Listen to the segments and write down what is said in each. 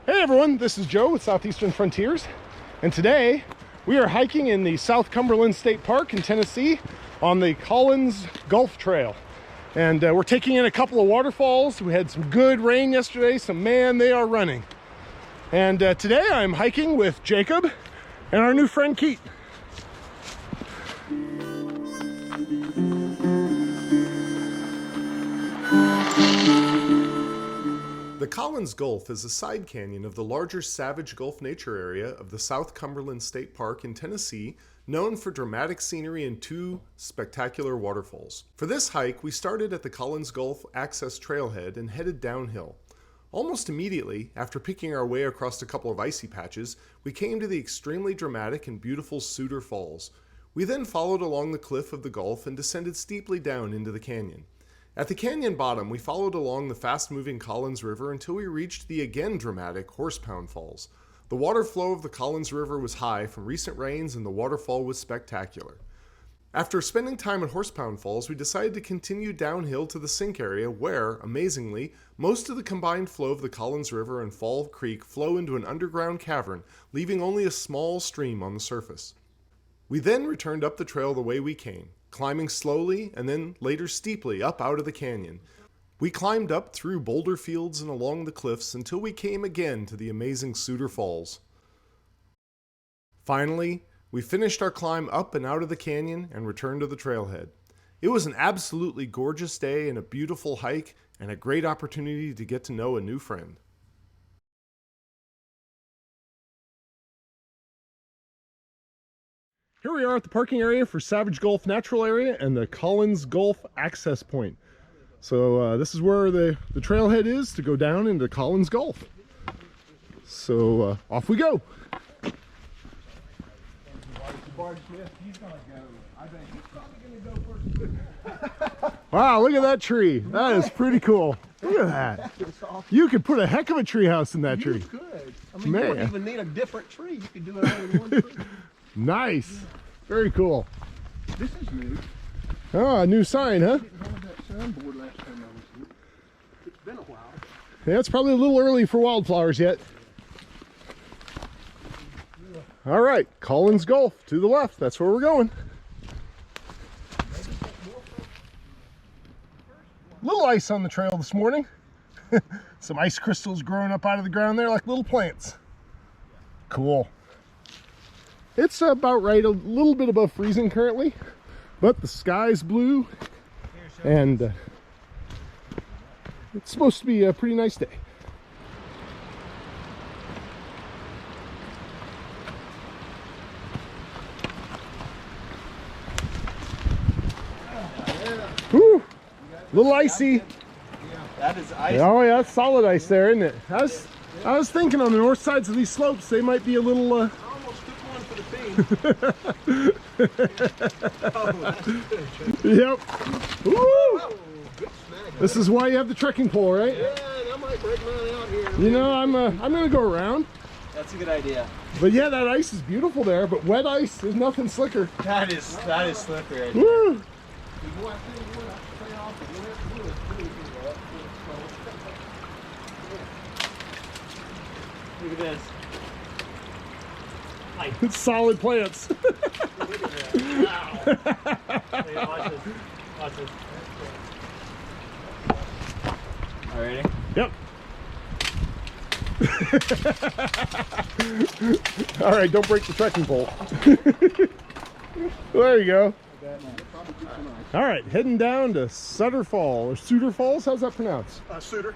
Hey everyone, this is Joe with Southeastern Frontiers, and today we are hiking in the South Cumberland State Park in Tennessee on the Collins Gulf Trail. And we're taking in a couple of waterfalls. We had some good rain yesterday, so man, they are running. And today I'm hiking with Jacob and our new friend Keith. The Collins Gulf is a side canyon of the larger Savage Gulf nature area of the South Cumberland State Park in Tennessee, known for dramatic scenery and two spectacular waterfalls. For this hike, we started at the Collins Gulf Access Trailhead and headed downhill. Almost immediately, after picking our way across a couple of icy patches, we came to the extremely dramatic and beautiful Suter Falls. We then followed along the cliff of the Gulf and descended steeply down into the canyon. At the canyon bottom, we followed along the fast-moving Collins River until we reached the again dramatic Horsepound Falls. The water flow of the Collins River was high from recent rains and the waterfall was spectacular. After spending time at Horsepound Falls, we decided to continue downhill to the sink area where, amazingly, most of the combined flow of the Collins River and Fall Creek flow into an underground cavern, leaving only a small stream on the surface. We then returned up the trail the way we came, climbing slowly and then later steeply up out of the canyon. We climbed up through boulder fields and along the cliffs until we came again to the amazing Suter Falls. Finally, we finished our climb up and out of the canyon and returned to the trailhead. It was an absolutely gorgeous day and a beautiful hike and a great opportunity to get to know a new friend. Here we are at the parking area for Savage Gulf Natural Area and the Collins Gulf Access Point. So this is where the trailhead is to go down into Collins Gulf. So off we go. Wow, look at that tree. That is pretty cool. Look at that. You could put a heck of a tree house in that tree. You could. I mean, you wouldn't even need a different tree. You could do it all in one tree. Nice. Very cool. This is new. Oh, a new sign, huh? I didn't have that signboard last time I was here. It's been a while. Yeah, it's probably a little early for wildflowers yet. All right, Collins Gulf to the left. That's where we're going. Little ice on the trail this morning. Some ice crystals growing up out of the ground there like little plants. Cool. It's about right, a little bit above freezing currently, but the sky's blue and it's supposed to be a pretty nice day. Whew, a little icy. That is ice. Oh yeah, that's solid ice there, isn't it? I was thinking on the north sides of these slopes, they might be a little Yep. Woo! Oh, good snag. This is why you have the trekking pole, right? Yeah, I might break mine out here. You know, I'm gonna go around. That's a good idea. But yeah, that ice is beautiful there. But wet ice, there's nothing slicker. That is slippery. Right. Woo! Look at this. It's solid plants. Look at that. Wow. Hey, watch this. Watch this. All right, ready? Yep. All right, don't break the trekking pole. There you go. All right, heading down to Suter Falls, or Suter Falls. How's that pronounced? Suter.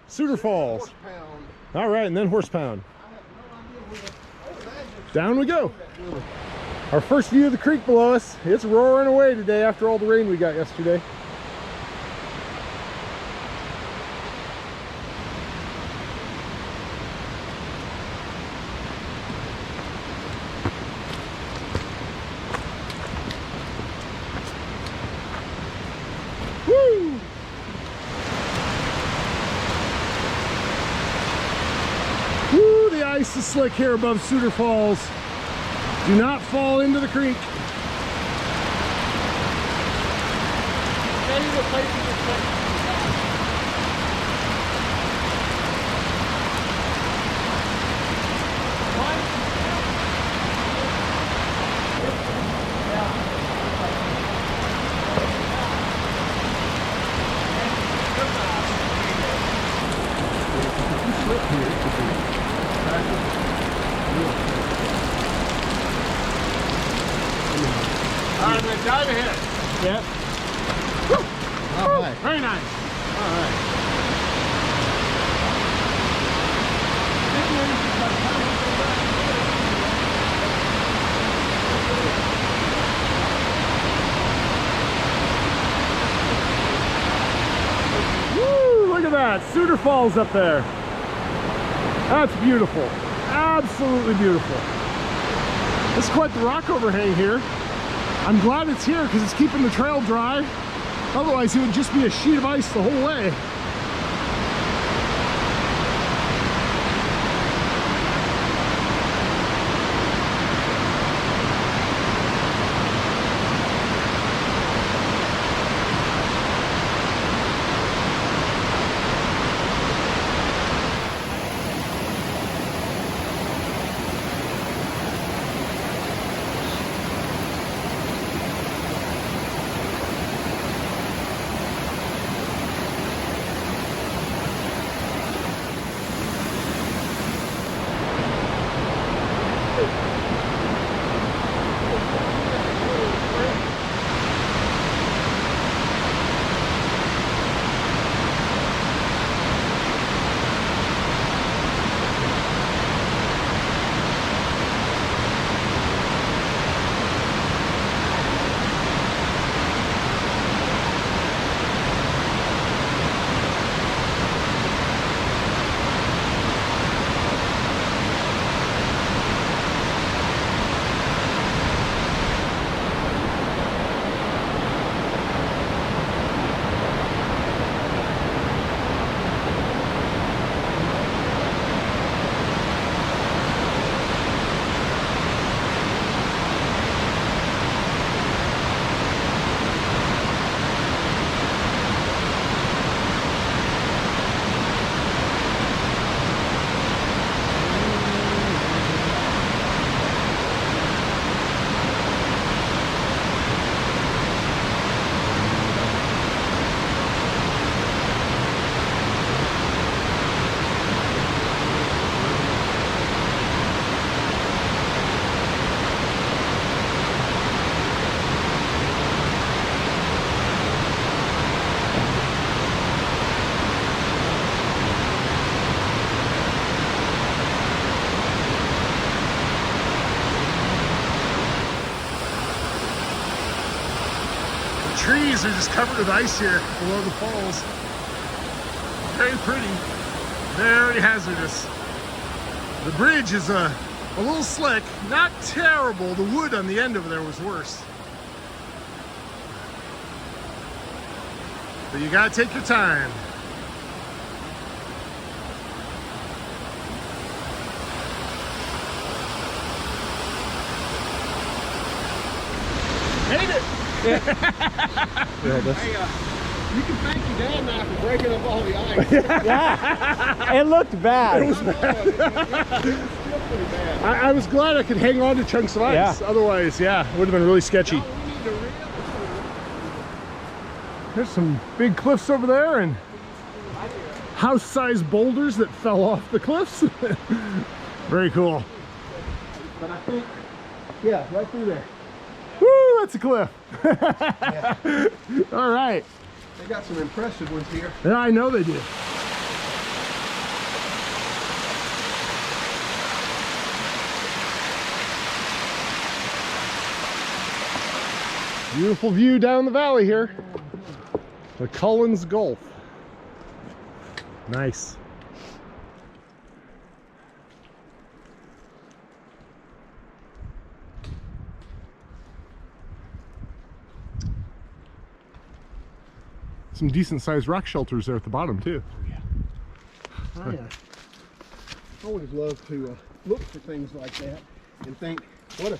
Suter Falls. Horsepound. All right, and then Horsepound. Down we go. Our first view of the creek below us. It's roaring away today after all the rain we got yesterday. Woo! Woo, the ice is slick here above Suter Falls. Do not fall into the creek. Replacing the 20. slip here. It could be All right, man, dive ahead. yeah. All right. Very nice. All right. Woo, look at that. Suter Falls up there. That's beautiful. Absolutely beautiful. It's quite the rock overhang here. I'm glad it's here because it's keeping the trail dry. Otherwise, it would just be a sheet of ice the whole way. Trees are just covered with ice here below the falls. Very pretty, very hazardous. The bridge is a little slick, not terrible. The wood on the end over there was worse. But you gotta take your time. Made it! Yeah, Hey, you can thank your dad now for breaking up all the ice. yeah. It looked bad. It was bad. It was still pretty bad. I was glad I could hang on to chunks of ice. Yeah. Otherwise, yeah, it would have been really sketchy. No, we need to rip. There's some big cliffs over there and house-sized boulders that fell off the cliffs. Very cool. But I think, yeah, right through there. Woo, that's a cliff. Yeah. All right. They got some impressive ones here. Yeah, I know they do. Beautiful view down the valley here. The Collins Gulf. Nice. Some decent sized rock shelters there at the bottom too. I always love to look for things like that and think, what a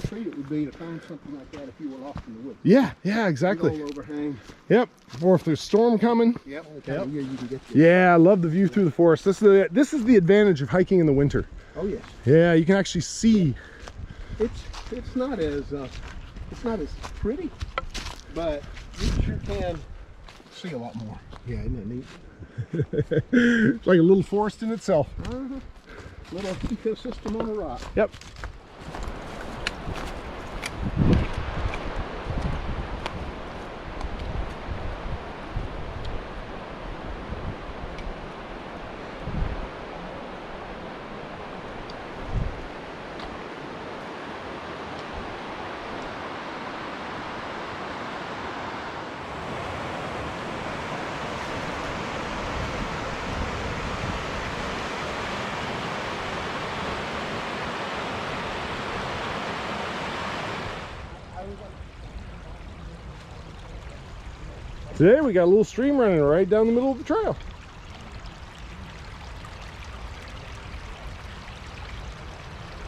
treat it would be to find something like that if you were lost in the woods. Yeah, yeah, Big exactly. old overhang. Yep. Or if there's storm coming. Yep. Yep. Yeah, you can get Yeah, I love the view through the forest. This is the advantage of hiking in the winter. Oh yes. Yeah, you can actually see. It's not as pretty, but you sure can see a lot more. Yeah, isn't that neat? It's like a little forest in itself. Little ecosystem on a rock. Yep. Today we got a little stream running right down the middle of the trail.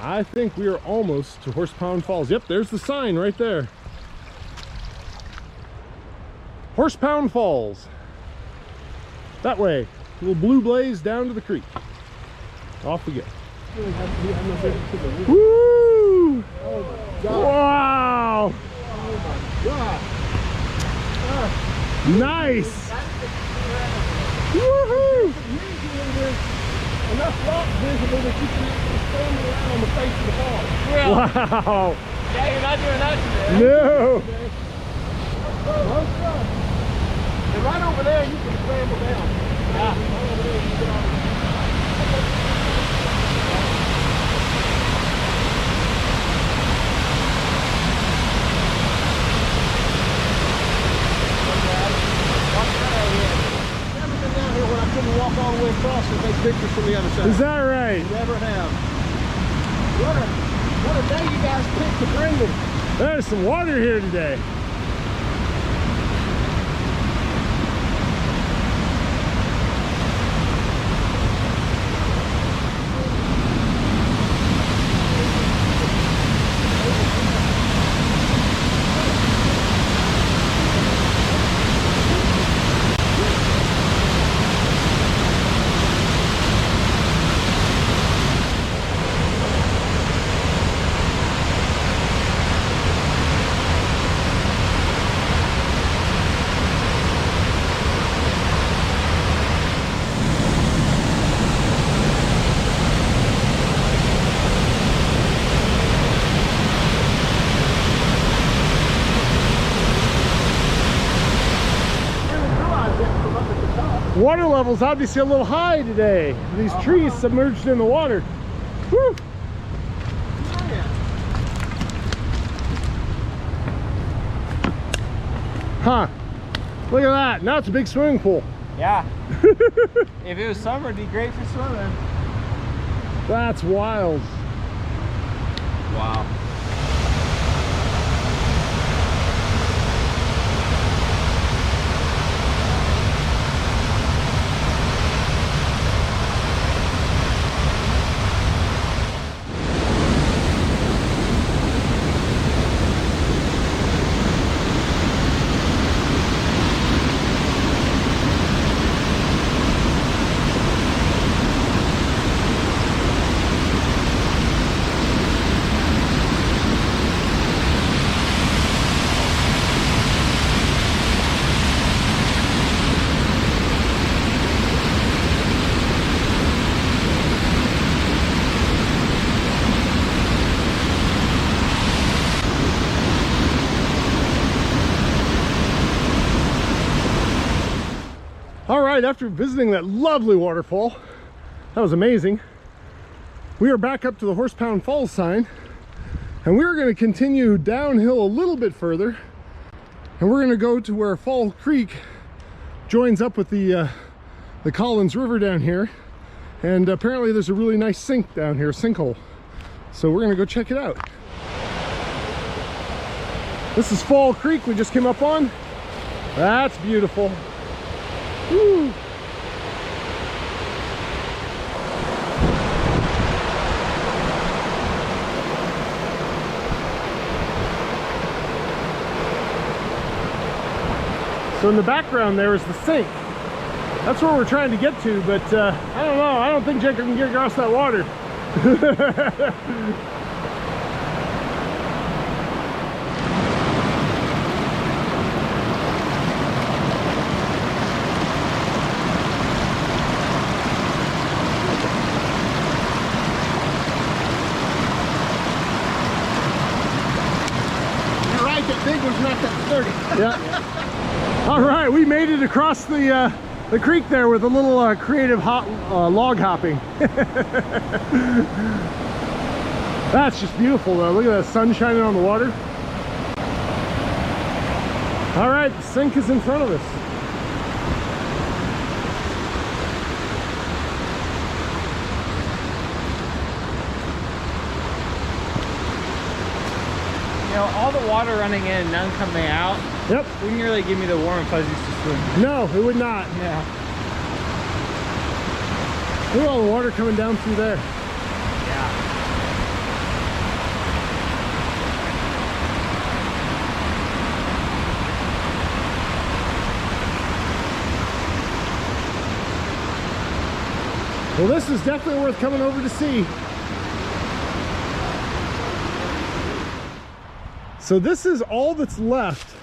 I think we are almost to Horsepound Falls. Yep, there's the sign right there. Horsepound Falls. That way. A little blue blaze down to the creek. Off we go. Woo! Oh my God. Wow! Oh my God. Nice! Woohoo! Usually there's enough rock visible that you can actually stand around on the face of the fall. Wow! Yeah, you're not doing that today. No! And right over there you can scramble down. Yeah. Right over there you can get on. Never been down here when I couldn't walk all the way across and take pictures from the other side. Is that right? Never have. What a day you guys picked to bring me. There's some water here today. Water level's obviously a little high today. These trees submerged in the water. Woo! Huh. Look at that. Now it's a big swimming pool. Yeah. If it was summer, it'd be great for swimming. That's wild. Wow. All right, after visiting that lovely waterfall, that was amazing. We are back up to the Horsepound Falls sign, and we're going to continue downhill a little bit further, and we're going to go to where Fall Creek joins up with the Collins River down here, and apparently there's a really nice sink down here, sinkhole. So we're going to go check it out. This is Fall Creek we just came up on. That's beautiful. Woo. So in the background there is the sink. That's where we're trying to get to, but I don't know. I don't think Jacob can get across that water. Yeah. All right, we made it across the creek there with a little creative log hopping. That's just beautiful though. Look at that sun shining on the water. All right, the sink is in front of us. You know, all the water running in and none coming out. Yep. Wouldn't really give me the warm fuzzies to swim. No, it would not. Yeah. Look at all the water coming down through there. Yeah. Well, this is definitely worth coming over to see. So this is all that's left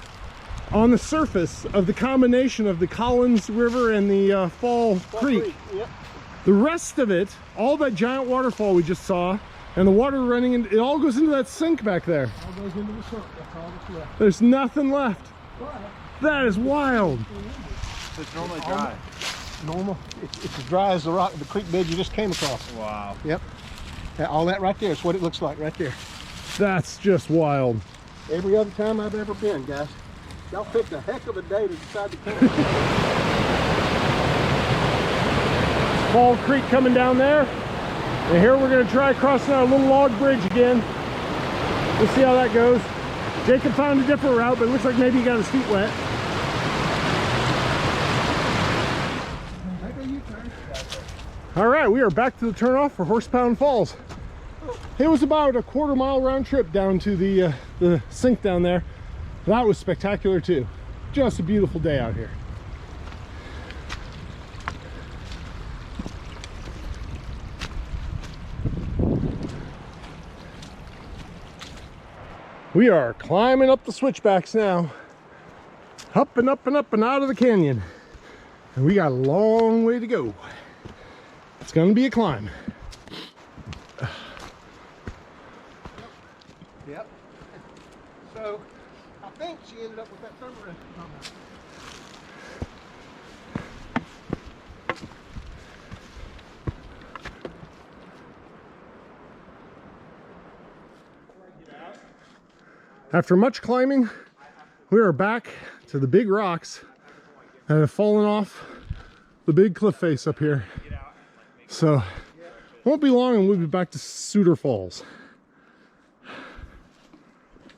on the surface of the combination of the Collins River and the Fall Creek. Yep. The rest of it, all that giant waterfall we just saw, and the water running in, it all goes into that sink back there. All goes into the sink. That's all that's left. There's nothing left. That is wild. It's normally dry. Normal. It's as dry as the creek bed you just came across. Wow. Yep. All that right there is what it looks like right there. That's just wild. Every other time I've ever been, guys. Y'all picked a heck of a day to decide to come. Fall Creek coming down there. And here we're going to try crossing our little log bridge again. We'll see how that goes. Jacob found a different route, but it looks like maybe he got his feet wet. All right, we are back to the turnoff for Horsepound Falls. It was about a quarter-mile round trip down to the sink down there. That was spectacular too. Just a beautiful day out here. We are climbing up the switchbacks now. Up and up and up and out of the canyon. And we got a long way to go. It's gonna be a climb. Yep. So I think she ended up with that thermometer. After much climbing, we are back to the big rocks that have fallen off the big cliff face up here. So, won't be long and we'll be back to Suter Falls.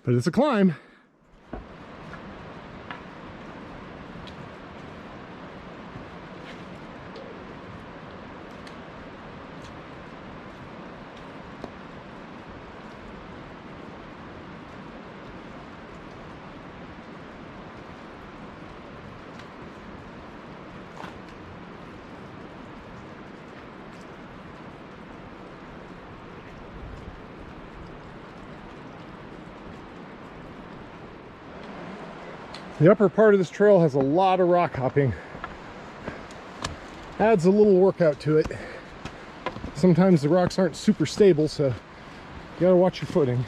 But it's a climb. The upper part of this trail has a lot of rock hopping. Adds a little workout to it. Sometimes the rocks aren't super stable, so you gotta watch your footing.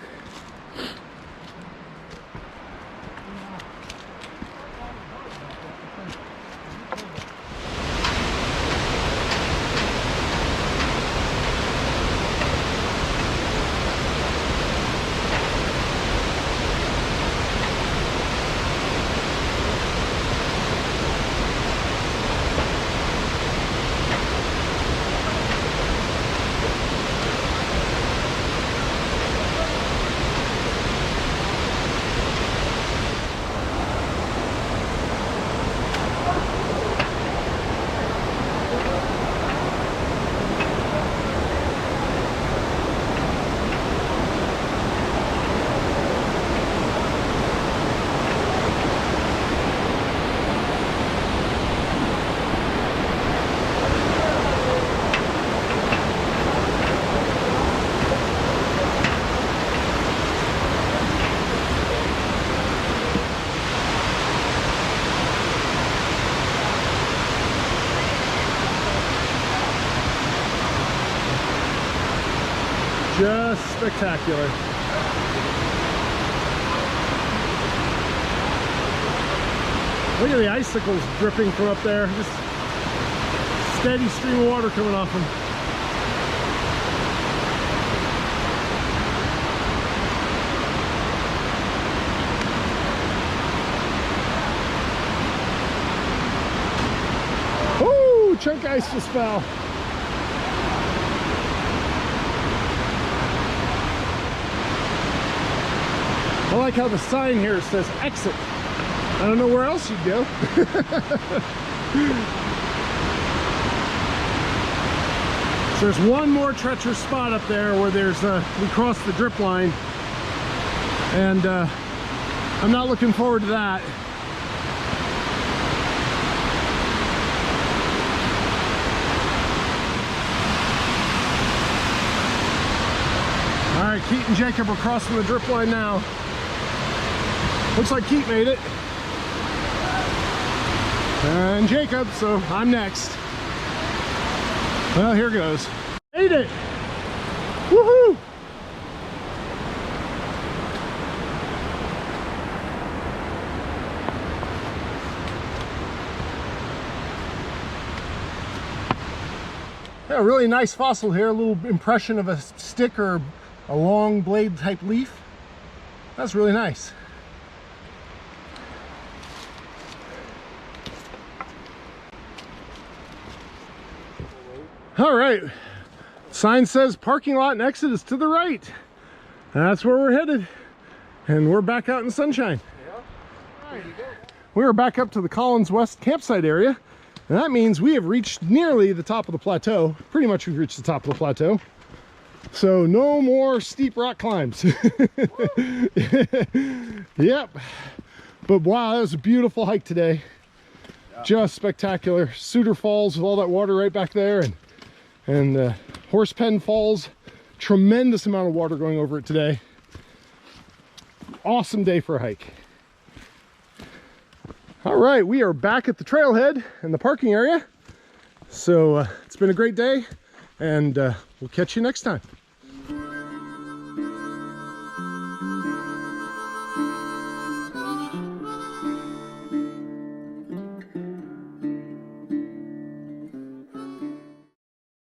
Just spectacular. Look at the icicles dripping from up there. Just steady stream of water coming off them. Ooh, chunk ice just fell. I like how the sign here says exit. I don't know where else you'd go. So there's one more treacherous spot up there where there's we crossed the drip line, and I'm not looking forward to that. All right, Keith and Jacob are crossing the drip line now. Looks like Keith made it. And Jacob, so I'm next. Well, here goes. Made it! Woohoo! Yeah, really nice fossil here. A little impression of a stick or a long blade type leaf. That's really nice. All right, sign says parking lot and exit is to the right. That's where we're headed, and we're back out in the sunshine. Yeah. We are back up to the Collins West campsite area, and that means we have reached nearly the top of the plateau. Pretty much we've reached the top of the plateau. So no more steep rock climbs. Yep. But wow, that was a beautiful hike today. Yeah. Just spectacular. Suter Falls with all that water right back there, and Horsepound Falls, tremendous amount of water going over it today. Awesome day for a hike. All right, we are back at the trailhead in the parking area. So it's been a great day, and we'll catch you next time.